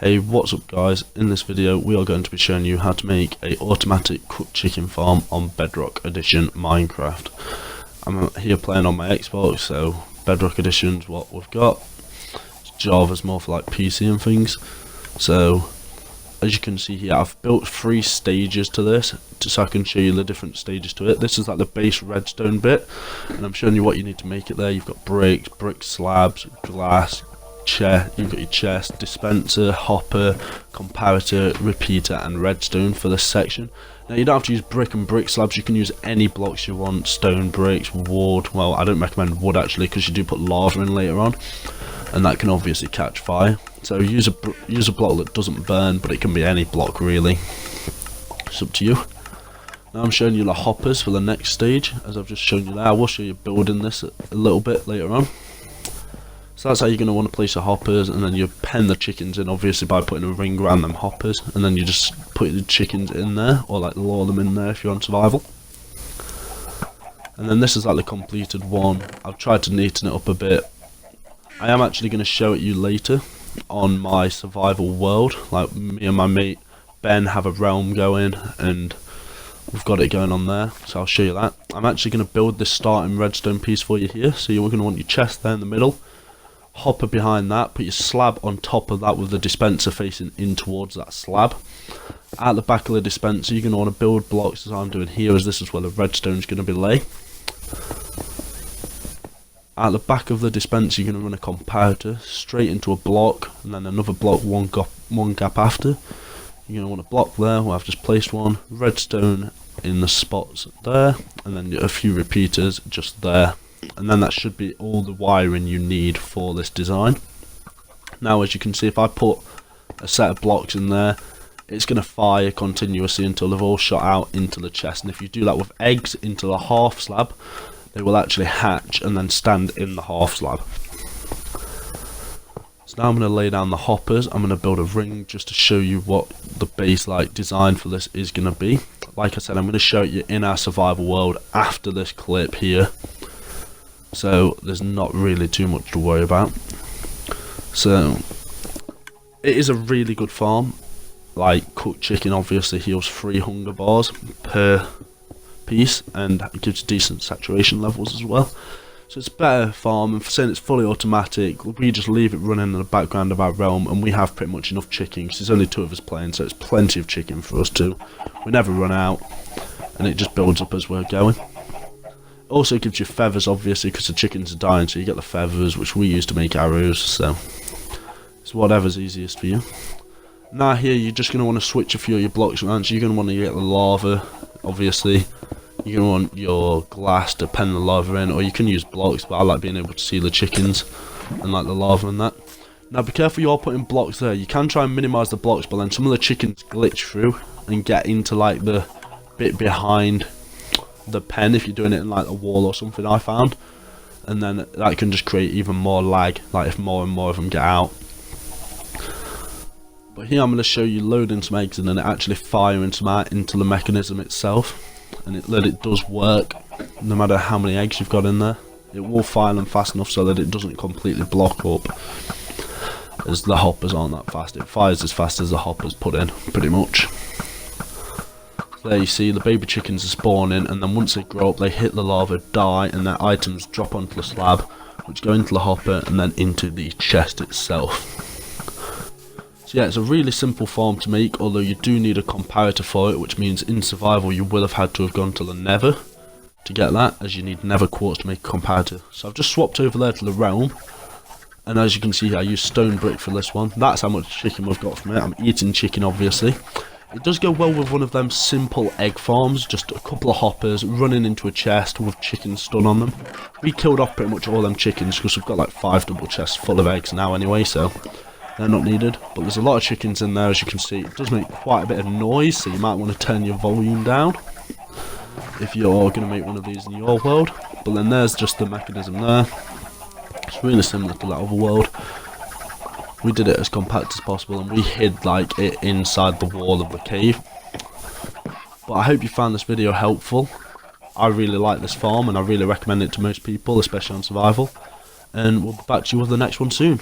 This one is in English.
Hey, what's up guys? In this video we are going to be showing you how to make a automatic cooked chicken farm on Bedrock Edition Minecraft. I'm here playing on my Xbox, so Bedrock Edition's what we've got. Java's more for like PC and things. So as you can see here, I've built 3 stages to this so I can show you the different stages to it. This is like the base redstone bit, and I'm showing you what you need to make it there. You've got brick slabs, glass, you've got your chest, dispenser, hopper, comparator, repeater and redstone for this section. Now you don't have to use brick slabs, you can use any blocks you want, stone, bricks, wood. Well, I don't recommend wood actually because you do put lava in later on and that can obviously catch fire. So use a block that doesn't burn, but it can be any block really. It's up to you. Now I'm showing you the hoppers for the next stage, as I've just shown you there. I will show you building this a little bit later on. So that's how you're going to want to place your hoppers, and then you pen the chickens in obviously by putting a ring around them hoppers, and then you just put the chickens in there, or like lure them in there if you're on survival. And then this is like the completed one. I've tried to neaten it up a bit. I am actually going to show it you later on my survival world. Like me and my mate Ben have a realm going and we've got it going on there, so I'll show you that. I'm actually going to build this starting redstone piece for you here. So you're going to want your chest there in the middle, hopper behind that, put your slab on top of that with the dispenser facing in towards that slab. At the back of the dispenser you're going to want to build blocks as I'm doing here, as this is where the redstone is going to be laid. At the back of the dispenser you're going to run a comparator straight into a block, and then another block one gap after. You're going to want a block there where I've just placed one, redstone in the spots there, and then a few repeaters just there. And then that should be all the wiring you need for this design. Now as you can see, if I put a set of blocks in there, it's going to fire continuously until they've all shot out into the chest. And if you do that with eggs into the half slab, they will actually hatch and then stand in the half slab. So now I'm going to lay down the hoppers. I'm going to build a ring just to show you what the base like design for this is going to be. Like I said, I'm going to show it you in our survival world after this clip here, so there's not really too much to worry about. So it is a really good farm. Like cooked chicken obviously heals 3 hunger bars per piece, and it gives decent saturation levels as well. So it's a better farm, and for saying it's fully automatic, we just leave it running in the background of our realm, and we have pretty much enough chicken because there's only 2 of us playing, so it's plenty of chicken for us too. We never run out, and it just builds up as we're going. Also gives you feathers obviously because the chickens are dying, so you get the feathers which we use to make arrows. So it's whatever's easiest for you. Now here you're just going to want to switch a few of your blocks around. So you're going to want to get the lava obviously. You're going to want your glass to pen the lava in, or you can use blocks, but I like being able to see the chickens and like the lava and that. Now be careful you're putting blocks there. You can try and minimise the blocks, but then some of the chickens glitch through and get into like the bit behind the pen if you're doing it in like a wall or something, I found, and then that can just create even more lag, like if more and more of them get out. But here I'm going to show you loading some eggs and then actually firing some out into the mechanism itself, and it does work no matter how many eggs you've got in there. It will fire them fast enough so that it doesn't completely block up, as the hoppers aren't that fast. It fires as fast as the hoppers put in pretty much. There you see the baby chickens are spawning, and then once they grow up they hit the lava, die, and their items drop onto the slab, which go into the hopper and then into the chest itself. So yeah, it's a really simple farm to make, although you do need a comparator for it, which means in survival you will have had to have gone to the nether to get that, as you need nether quartz to make a comparator. So I've just swapped over there to the realm, and as you can see I use stone brick for this one. That's how much chicken we've got from it. I'm eating chicken obviously. It does go well with one of them simple egg farms, just a couple of hoppers running into a chest with chickens stood on them. We killed off pretty much all them chickens because we've got like 5 double chests full of eggs now anyway, so they're not needed. But there's a lot of chickens in there, as you can see. It does make quite a bit of noise, so you might want to turn your volume down if you're going to make one of these in your world. But then there's just the mechanism there. It's really similar to that other world. We did it as compact as possible, and we hid like it inside the wall of the cave. But I hope you found this video helpful. I really like this farm and I really recommend it to most people, especially on survival. And we'll be back to you with the next one soon.